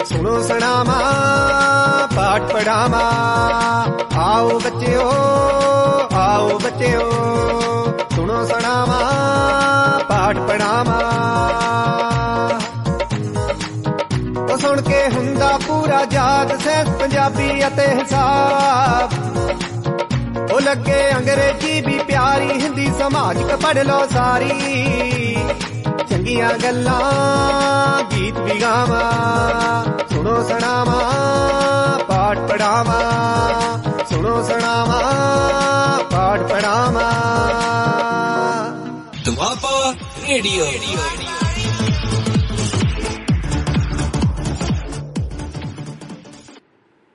सुनो सनामा पाठ पढ़ामा, आओ बच्चों सुनो सनामा पाठ पढ़ामा। तो सुन के हुंदा पूरा याद सैंस पंजाबी अते हिसाब, ओ लगे अंग्रेजी भी प्यारी हिंदी समाज क पढ़ लो सारी। चंगियां गल्लां गीत भी गावा, सुनो सनामा पाठ पढ़ावा, सुनो सनामा पाठ पढ़ावा। दुआपा रेडियो।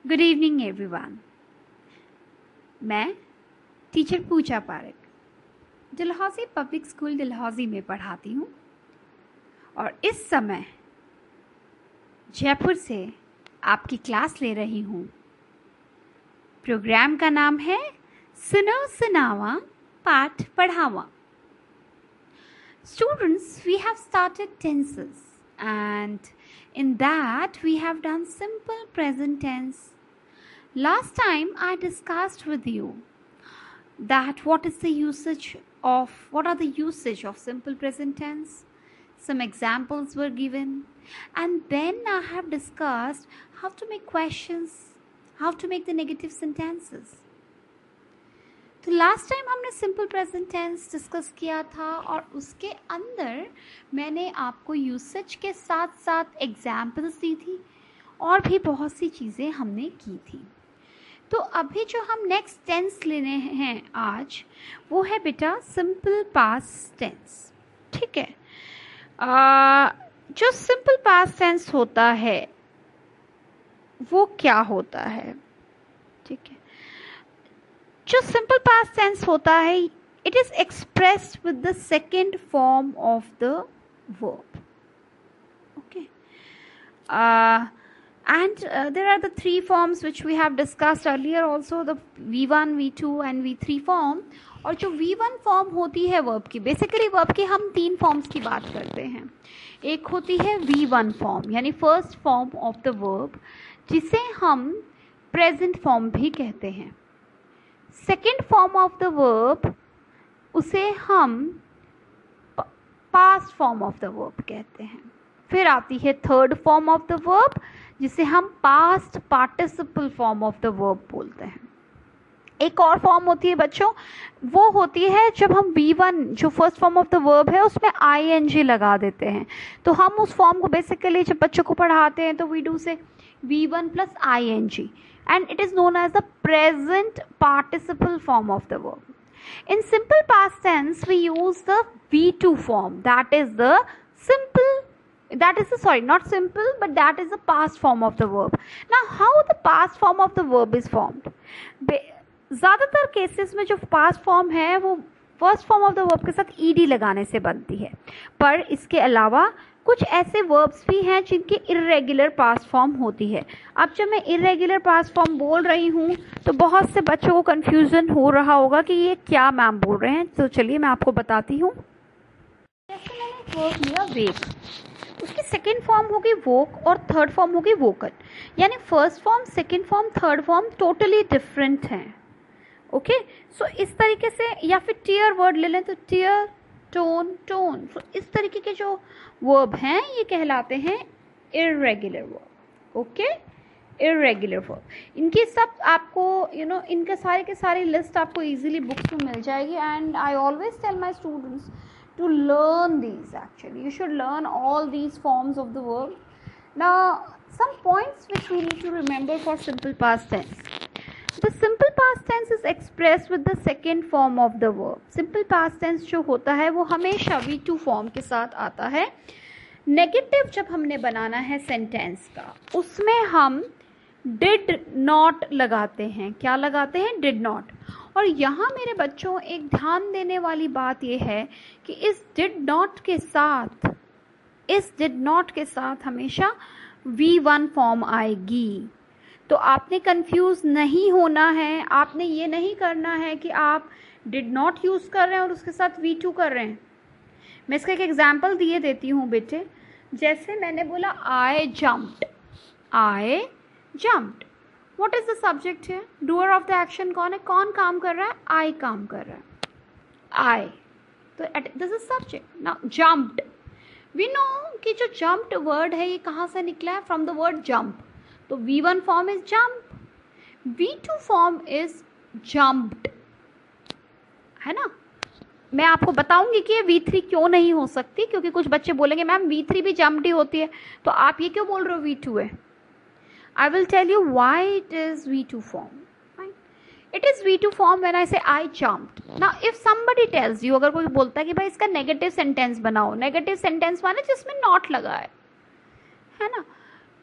Good evening everyone. मैं टीचर पूजा पारेख डलहौजी पब्लिक स्कूल डलहौजी में पढ़ाती हूँ और इस समय जयपुर से आपकी क्लास ले रही हूँ। प्रोग्राम का नाम है सुनो सुनावा पाठ पढ़ावा। Students, we have started tenses and in that we have done simple present tense. Last time I discussed with you that what are the usage of simple present tense. Some examples were given and then I have discussed how to make questions, how to make the negative sentences. तो last time हमने simple present tense discuss किया था और उसके अंदर मैंने आपको usage के साथ साथ एग्जाम्पल्स दी थी और भी बहुत सी चीज़ें हमने की थी। तो अभी जो हम नेक्स्ट टेंस लेने हैं आज वो है बेटा सिंपल पास्ट टेंस। ठीक है, जो सिंपल पास्ट टेंस होता है वो क्या होता है? ठीक है, जो सिंपल पास्ट टेंस होता है it is expressed with the second form of the verb. Okay, and there are the three forms which we have discussed earlier also, the V1, V2 and V3 form। और जो V1 form होती है verb की, basically verb की हम तीन forms की बात करते हैं। एक होती है V1 फॉर्म यानी first form of the verb, जिसे हम प्रेजेंट फॉर्म भी कहते हैं। Second form of the verb उसे हम past form of the verb कहते हैं। फिर आती है third form of the verb जिसे हम past participle form of the verb बोलते हैं। एक और फॉर्म होती है बच्चों, वो होती है जब हम V1 जो first form of the verb है उसमें ing लगा देते हैं। तो हम उस फॉर्म को बेसिकली जब बच्चों को पढ़ाते हैं तो वी डू से V1 plus ing and it is known as the present participle form of the verb. In simple past tense we use the V2 form, that is the past form of the verb. Now how the past form of the verb is formed? ज़्यादातर cases में जो past form है वो first form of the verb के साथ ED लगाने से बनती है, पर इसके अलावा कुछ ऐसे वर्ब्स भी हैं जिनकी इर्रेगुलर पास्ट फॉर्म होती है। अब जब मैं इर्रेगुलर पास्ट फॉर्म बोल रही हूँ तो बहुत से बच्चों को कन्फ्यूज़न हो रहा होगा कि ये क्या मैम बोल रहे हैं, तो चलिए मैं आपको बताती हूँ। जैसे मैंने वर्ब लिया वेक, उसकी सेकेंड फॉर्म होगी वोक और थर्ड फॉर्म होगी वोकल, यानी first form, second form, third form totally different हैं। ओके, सो इस तरीके से, या फिर टीयर वर्ड ले लें तो टीयर, टोन, टोन, सो इस तरीके के जो वर्ब हैं ये कहलाते हैं irregular verb. Okay, irregular verb, इनकी सब आपको इनके सारे के सारे लिस्ट आपको इजीली बुक्स में मिल जाएगी। And I always tell my students to learn these. Actually you should learn all these forms of the verb. Now some points which we need to remember for simple past tense. The simple past tense is expressed with the second form of the verb. Simple past tense जो होता है वो हमेशा V2 form के साथ आता है। Negative जब हमने बनाना है सेंटेंस का उसमें हम did not लगाते हैं। क्या लगाते हैं? did not। और यहाँ मेरे बच्चों एक ध्यान देने वाली बात यह है कि इस did not के साथ हमेशा V1 फॉर्म आएगी। तो आपने कंफ्यूज नहीं होना है, आपने ये नहीं करना है कि आप did not यूज़ कर रहे हैं और उसके साथ V2 कर रहे हैं। मैं इसका एक एग्जाम्पल दिए देती हूँ बेटे। जैसे मैंने बोला आई jumped, I jumped, what is the subject है? डूअर ऑफ द एक्शन कौन है? कौन काम कर रहा है? आई काम कर रहा है, आई, तो this is subject. Now jumped, we know कि जो जम्प्ड वर्ड है ये कहाँ से निकला है? From the word jump. तो V1 form is jump, V2 form is jumped, है ना। मैं आपको बताऊंगी कि ये V3 क्यों नहीं हो सकती, क्योंकि कुछ बच्चे बोलेंगे मैम V3 भी जम्प्ड ही होती है, तो आप ये क्यों बोल रहे हो V2 है? I will tell you why it is V2 form. Right? It is V2 form when I say I jumped. Now, if somebody tells you, अगर कोई बोलता है कि भाई इसका नेगेटिव सेंटेंस बनाओ, नेगेटिव सेंटेंस माने जिसमें नॉट लगा है ना,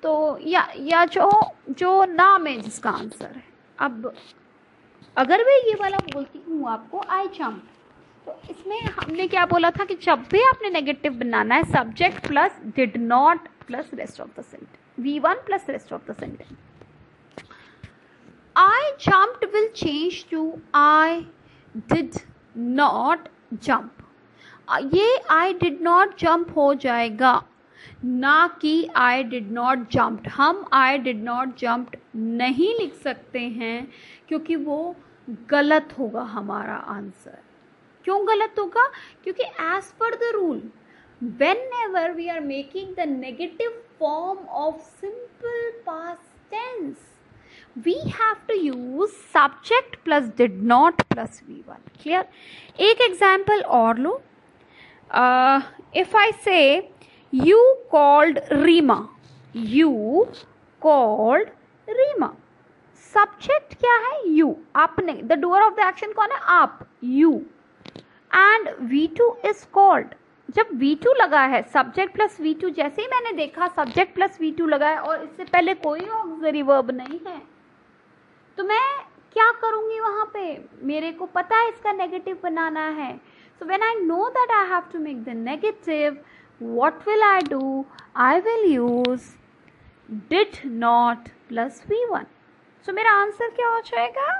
तो या जो नाम है जिसका आंसर है। अब अगर मैं ये वाला बोलती हूँ आपको I jumped, तो इसमें हमने क्या बोला था कि जब भी आपने नेगेटिव बनाना है, subject plus did not plus rest of the sentence, V1 plus rest of the sentence. I jumped will change to I did not jump. ये I did not jump हो जाएगा, ना कि I did not jumped। हम I did not jumped नहीं लिख सकते हैं क्योंकि वो गलत होगा हमारा आंसर। क्यों गलत होगा? क्योंकि as per the rule, whenever we are making the negative form of simple past tense, we have to use subject plus did not plus V1. Clear? एक example और लो। If I say you called Rima, you called Rima, subject क्या है? You, आपने, the doer of the action कौन है? आप, you, and V2 is called। जब V2 लगा है, सब्जेक्ट प्लस V2, जैसे ही मैंने देखा सब्जेक्ट प्लस V2 लगा है और इससे पहले कोई ऑक्सिलरी वर्ब नहीं है, तो मैं क्या करूंगी वहां पे? मेरे को पता है इसका नेगेटिव बनाना है, so when I know that I have to make the negative, what will I do? I will use did not plus V1। So मेरा आंसर क्या हो जाएगा?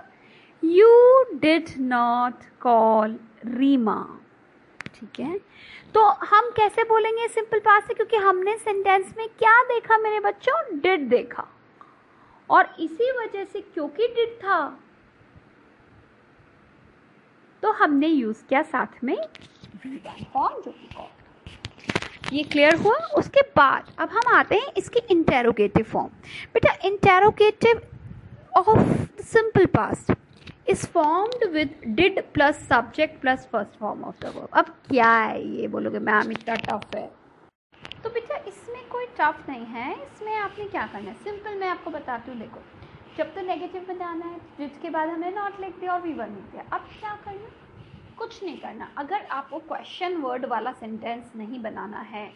You did not call Reema. ठीक है, तो हम कैसे बोलेंगे सिंपल पास्ट से? क्योंकि हमने सेंटेंस में क्या देखा मेरे बच्चों? डिड देखा, और इसी वजह से क्योंकि डिड था तो हमने यूज किया साथ में फॉर्म, जो कि कॉल्ड। ये क्लियर हुआ? उसके बाद अब हम आते हैं इसकी इंटेरोगेटिव फॉर्म। बेटा interrogative of simple past is formed with did plus subject plus first form of the verb. अब क्या है ये? बोलोगे मैम इतना टफ है, तो बेटा इसमें कोई टफ नहीं है। इसमें आपने क्या करना है, सिंपल मैं आपको बताती हूँ। देखो, जब तो नेगेटिव बनाना है, जिसके बाद हमने नॉट लिख दिया और V1 लिख दिया। अब क्या करना? कुछ नहीं करना। अगर आपको क्वेश्चन वर्ड वाला सेंटेंस नहीं बनाना है,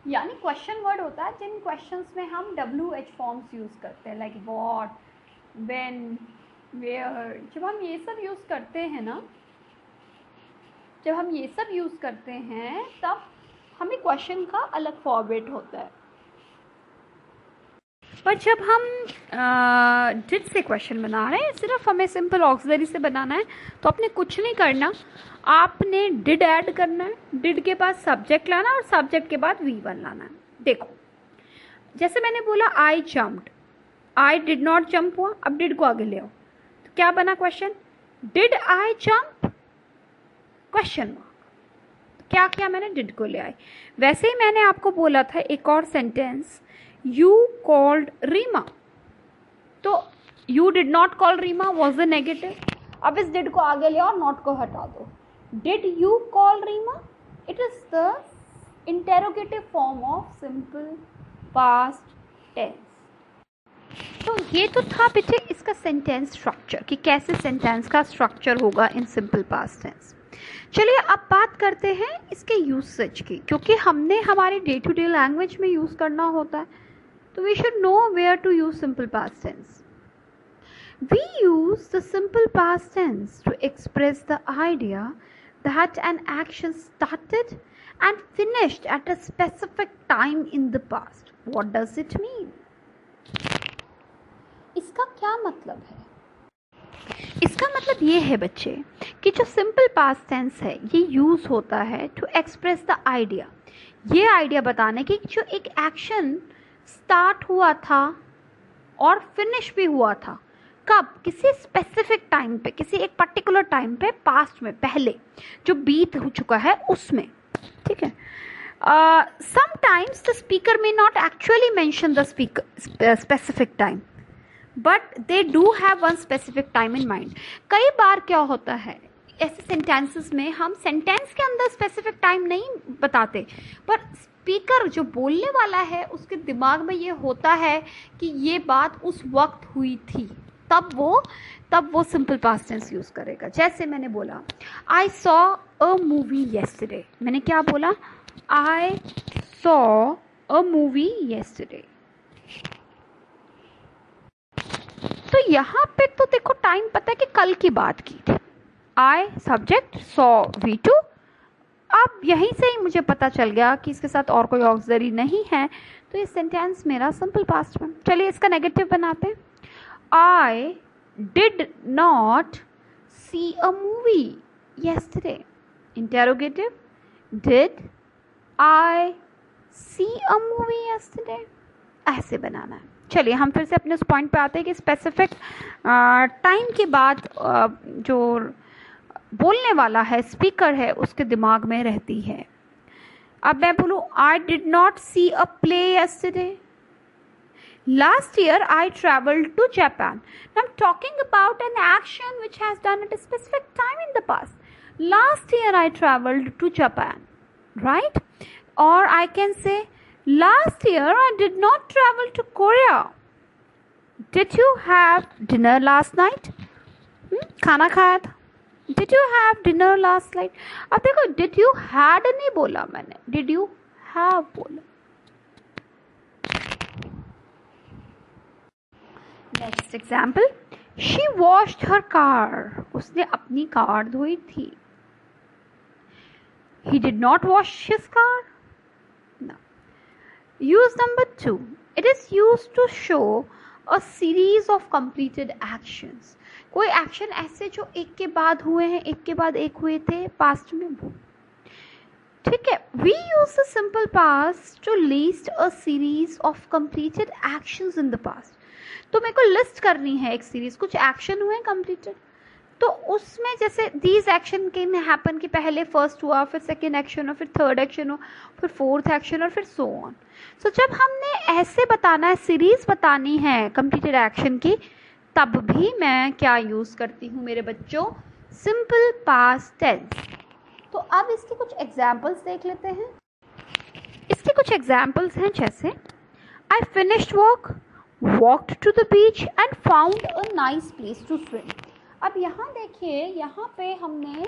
यानी क्वेश्चन वर्ड होता है जिन क्वेश्चंस में हम WH फॉर्म्स यूज़ करते हैं, लाइक व्हाट, व्हेन, वेयर। जब हम ये सब यूज़ करते हैं ना, जब हम ये सब यूज़ करते हैं तब हमें क्वेश्चन का अलग फॉर्मेट होता है। पर जब हम डिड से क्वेश्चन बना रहे हैं, सिर्फ हमें सिंपल ऑक्सिलरी से बनाना है, तो आपने कुछ नहीं करना, आपने डिड ऐड करना है, डिड के बाद सब्जेक्ट लाना और सब्जेक्ट के बाद V1 लाना है। देखो, जैसे मैंने बोला आई jumped, I did not jump हुआ, अब डिड को आगे ले आओ, तो क्या बना question? Did I jump? Question mark. क्या किया मैंने? डिड को ले आई। वैसे ही मैंने आपको बोला था एक और सेंटेंस, यू कॉल्ड रीमा, तो you did not call Reema was the negative. अब इस डिड को आगे ले और नॉट को हटा दो। Did you call Reema? It is the interrogative form of simple past tense. तो ये तो था बेटे इसका सेंटेंस स्ट्रक्चर, कि कैसे सेंटेंस का स्ट्रक्चर होगा इन सिंपल पास्ट टेंस। चलिए अब बात करते हैं इसके यूसेज की, क्योंकि हमने हमारे डे टू डे लैंग्वेज में यूज़ करना होता है, तो we should know where to use simple past tense. We use the simple past tense to express the idea that an action started and finished at a specific time in the past. What does it mean? इसका क्या मतलब है? इसका मतलब ये है बच्चे कि जो सिंपल पास्ट टेंस है ये यूज़ होता है टू एक्सप्रेस द आइडिया, ये आइडिया बताने की जो एक एक्शन स्टार्ट हुआ था और फिनिश भी हुआ था, कब, किसी स्पेसिफिक टाइम पे, किसी एक पर्टिकुलर टाइम पे, पास्ट में, पहले जो बीत हो चुका है उसमें, ठीक है। Sometimes the speaker may not actually mention the specific time but they do have one specific time in mind. कई बार क्या होता है ऐसे सेंटेंसेस में हम सेंटेंस के अंदर स्पेसिफिक टाइम नहीं बताते, पर स्पीकर जो बोलने वाला है उसके दिमाग में ये होता है कि ये बात उस वक्त हुई थी, तब वो सिंपल पास्ट टेंस यूज़ करेगा। जैसे मैंने बोला I saw a movie yesterday, मैंने क्या बोला, I saw a movie yesterday. तो यहाँ पे तो देखो टाइम पता है कि कल की बात की थी, आई सब्जेक्ट, सॉ V2। अब यहीं से ही मुझे पता चल गया कि इसके साथ और कोई ऑक्सिलरी नहीं है, तो ये सेंटेंस मेरा सिंपल पास्ट में। चलिए इसका नेगेटिव बनाते हैं। I did not see a movie yesterday, interrogative, did I see a movie yesterday, ऐसे बनाना है। चलिए हम फिर से अपने उस पॉइंट पे आते हैं कि स्पेसिफिक टाइम के बाद जो बोलने वाला है, स्पीकर है, उसके दिमाग में रहती है। अब मैं बोलूँ I did not see a play yesterday, last year I travelled to Japan. I am talking about an action which has done at a specific time in the past. Last year I travelled to Japan, right? और I can say last year I did not travel to Korea. Did you have dinner last night? खाना खाया था। Did you have dinner last night? अब देखो did you had नहीं बोला मैंने, did you have बोला। Next example, she washed her car. उसने अपनी कार धोई थी। He did not wash his car. Use number 2. It is used to show a series of completed actions. कोई action ऐसे जो एक के बाद हुए हैं, एक के बाद एक हुए थे पास्ट में, वो ठीक है। We use the simple past to list a series of completed actions in the past. तो मेरे को लिस्ट करनी है एक सीरीज, कुछ एक्शन हुए कंप्लीटेड, तो उसमें जैसे दीज एक्शन कैन हैपन कि पहले फर्स्ट हुआ, फिर सेकेंड एक्शन हो, फिर थर्ड एक्शन हो, फिर फोर्थ एक्शन और फिर सो ऑन। सो जब हमने ऐसे बताना है, सीरीज बतानी है कंप्लीटेड एक्शन की, तब भी मैं क्या यूज़ करती हूँ मेरे बच्चों, सिंपल पास्ट टेंस। तो अब इसके कुछ एग्जाम्पल्स देख लेते हैं। इसके कुछ एग्जाम्पल्स हैं जैसे I finished work, walked to the beach and found a nice place to swim. अब यहाँ देखिए, यहाँ पे हमने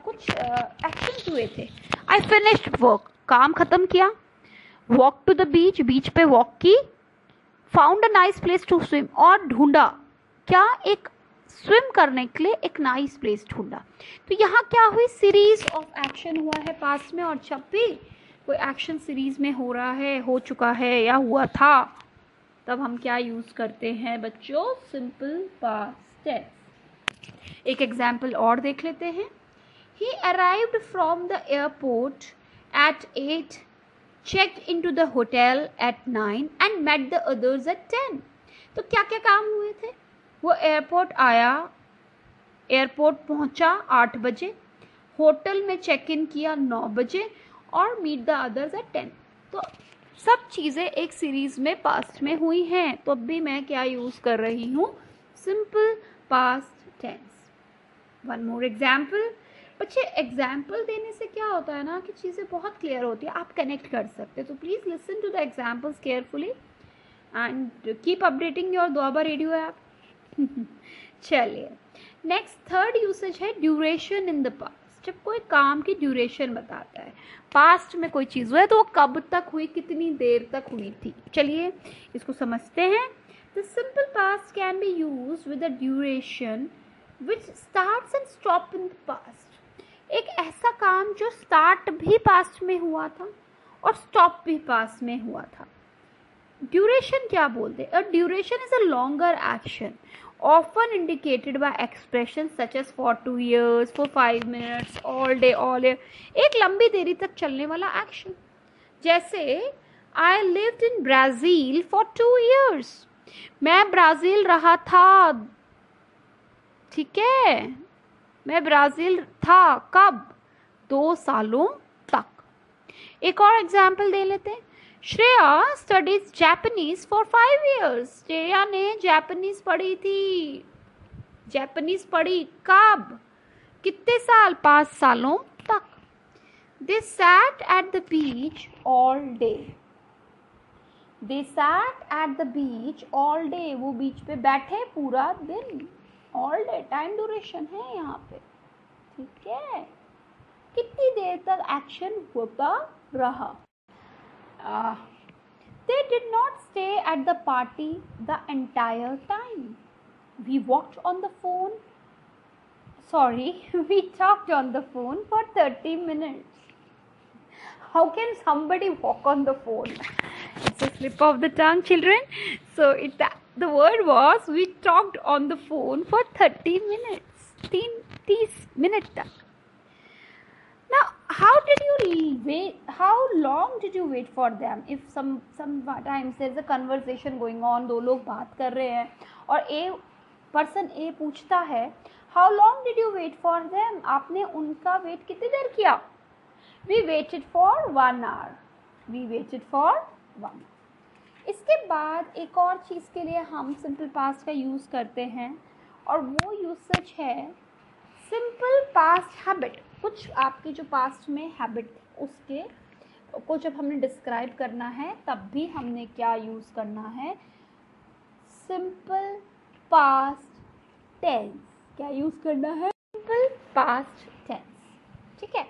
कुछ एक्शंस हुए थे। आई फिनिश्ड वर्क, काम ख़त्म किया, walk to the beach, beach पे वॉक की, found a nice place to swim, और ढूंढा क्या, एक स्विम करने के लिए एक नाइस प्लेस ढूंढा। तो यहाँ क्या हुई, सीरीज ऑफ एक्शन हुआ है पास्ट में, और जब भी कोई एक्शन सीरीज में हो रहा है, हो चुका है या हुआ था, तब हम क्या यूज़ करते हैं बच्चों, सिंपल पास्ट टेंस। एक एग्जाम्पल और देख लेते हैं। He arrived from the airport at 8, checked into the hotel at 9 and met the others at 10. तो क्या क्या काम हुए थे, वो एयरपोर्ट आया, एयरपोर्ट पहुंचा 8 बजे, होटल में चेक इन किया 9 बजे, और मीट द अदर्स एट 10। तो सब चीज़ें एक सीरीज में पास्ट में हुई हैं, तो अब भी मैं क्या यूज़ कर रही हूँ, simple past tense. One more example. बच्चे एग्जाम्पल देने से क्या होता है ना कि चीज़ें बहुत क्लियर होती है, आप कनेक्ट कर सकते हैं। तो please listen to the examples carefully and keep updating your Doaba radio app. चलिए नेक्स्ट थर्ड यूसेज है ड्यूरेशन इन द पास्ट। जब कोई काम की ड्यूरेशन बताता है, पास्ट में कोई चीज़ हुआ है तो वो कब तक हुई, कितनी देर तक हुई थी। चलिए इसको समझते हैं। The simple past can be used with a duration which starts and stop in the past. एक ऐसा काम जो स्टार्ट भी पास्ट में हुआ था और स्टॉप भी पास्ट में हुआ था। ड्यूरेशन क्या बोलते हैं? अ duration is a longer action often indicated by expressions such as for 2 years, for 5 minutes, all day, all year. एक लंबी देरी तक चलने वाला एक्शन, जैसे I lived in Brazil for 2 years. मैं ब्राज़ील रहा था, ठीक है, मैं ब्राज़ील था कब? 2 सालों तक. एक और एग्जाम्पल दे लेते हैं. Shreya studies Japanese for 5 years. Shreya ने जापानीज पढ़ी थी. जापानीज पढ़ी कब? कितने साल? 5 सालों तक. They sat at the beach all day. They sat at the beach all day. वो बीच पे बैठे पूरा दिन. All day टाइम ड्यूरेशन है यहाँ पे, ठीक है. कितनी देर तक एक्शन होता रहा? They did not stay at the party the entire time. We walked on the phone. Sorry, we talked on the phone for 30 minutes. How can somebody walk on the phone? It's a slip of the tongue, children. So the word was we talked on the phone for 30 minutes. 30 minutes तक. Now, how long did you wait for them? If sometimes there's a conversation going on, दो लोग बात कर रहे हैं और person A पूछता है how long did you wait for them? आपने उनका वेट कितनी देर किया? We waited for 1 hour. We waited for 1 hour. इसके बाद एक और चीज़ के लिए हम सिंपल पास्ट का यूज़ करते हैं और वो यूसेज है सिंपल पास्ट हैबिट. कुछ आपकी जो पास्ट में हैबिट थी उसके को जब हमने डिस्क्राइब करना है तब भी हमने क्या यूज़ करना है? Simple past tense. क्या यूज़ करना है? सिंपल पास्ट टेंस, ठीक है.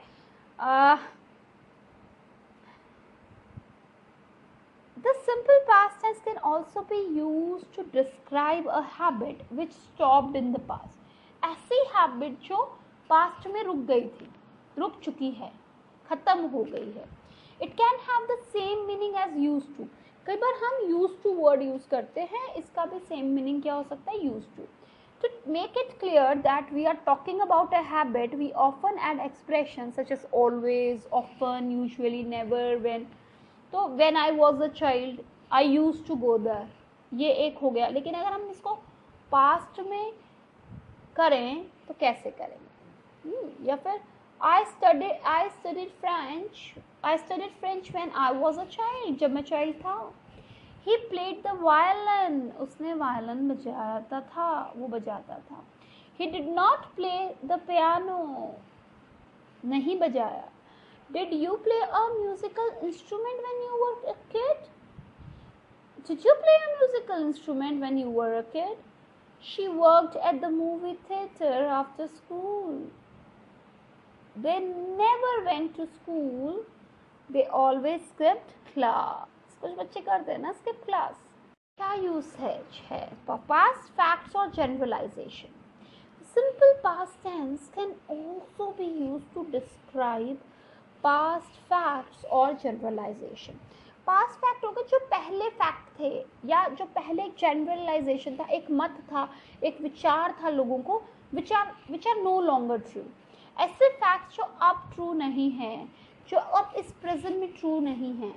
The simple past tense can also be used to describe a habit which stopped in the past. ऐसी हैबिट जो पास्ट में रुक गई थी, रुक चुकी है, ख़त्म हो गई है. It can have the same meaning as used to. कई बार हम used to वर्ड यूज़ करते हैं, इसका भी सेम मीनिंग क्या हो सकता है? used to. To make it clear that we are talking about a habit, we often add expressions such as always, often, usually, never, when. तो when I was a child, I used to go there. ये एक हो गया. लेकिन अगर हम इसको past में करें तो कैसे करेंगे? या फिर I studied French when I was a child. जब मैं child था. He played the violin. उसने वायलिन बजाता था, वो बजाता था. He did not play the piano. नहीं बजाया. Did you play a musical instrument when you were a kid? Did you play a musical instrument when you were a kid? She worked at the movie theater after school. They never went to school. They always skipped class. कुछ बच्चे करते हैं ना skip class. क्या usage है? Past facts or generalization. Simple past tense can also be used to describe past facts or generalization. Past fact होगा जो पहले फैक्ट थे या जो पहले एक जनरलाइजेशन था, एक मत था, एक विचार था लोगों को, which are no longer true. ऐसे फैक्ट्स जो अब ट्रू नहीं हैं, जो अब इस प्रेजेंट में ट्रू नहीं हैं.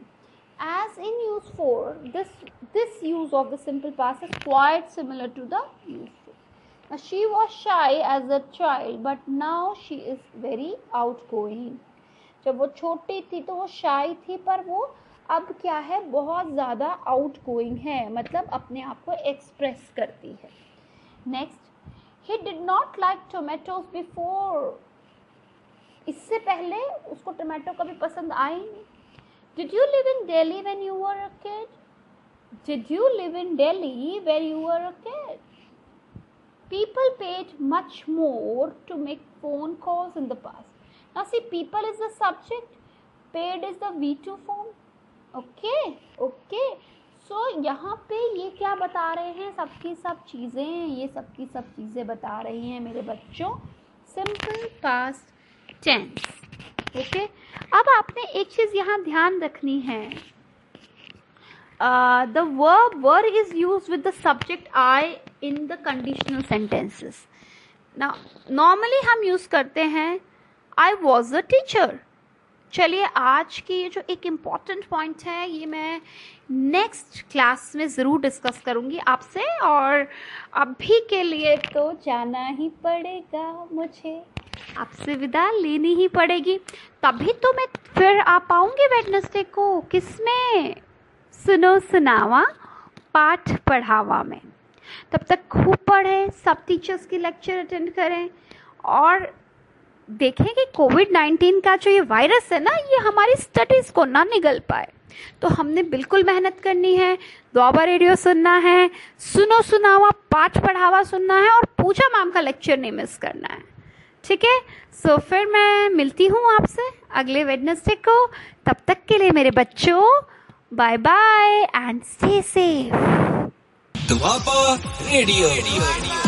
As in use for, this use of the simple past is quite similar to the use for. Now, she was shy as a child, but now she is very outgoing. जब वो छोटी थी तो वो शाई थी, पर वो अब क्या है, बहुत ज़्यादा आउटगोइंग है, मतलब अपने आप को एक्सप्रेस करती है. Next, he did not like tomatoes before. इससे पहले उसको टमाटो कभी पसंद आई नहीं. Did you live in Delhi when you were a kid? Did you live in Delhi when you were a kid? People paid much more to make phone calls in the past. Now see, people is the subject, paid is the V2 form. Okay. So यहाँ पे ये क्या बता रहे हैं, सबकी सब चीज़ें बता रही हैं मेरे बच्चों, सिंपल पास्ट टेंस. ओके. अब आपने एक चीज़ यहाँ ध्यान रखनी है, the verb were is used with the subject I in the conditional sentences. Now normally हम यूज करते हैं I was a teacher. चलिए आज की ये जो एक इम्पॉर्टेंट पॉइंट है ये मैं नेक्स्ट क्लास में ज़रूर डिस्कस करूँगी आपसे, और अभी के लिए तो जाना ही पड़ेगा, मुझे आपसे विदा लेनी ही पड़ेगी। तभी तो मैं फिर आ पाऊँगी वेडनेसडे को, किसमें? सुनो सुनावा पाठ पढ़ावा में। तब तक खूब पढ़ें, सब टीचर्स की लेक्चर अटेंड करें और देखें कि कोविड-19 का जो ये वायरस है ना, ये हमारी स्टडीज़ को ना निगल पाए। तो हमने बिल्कुल मेहनत करनी है, द्वाबा रेडियो सुनना है, सुनो सुनावा पाठ पढ़ावा सुनना है और पूजा मैम का लेक्चर नहीं मिस करना है। ठीक है, सो फिर मैं मिलती हूँ आपसे अगले वेडनेसडे को। तब तक के लिए मेरे बच्चों, bye bye and stay safe. Doaba radio.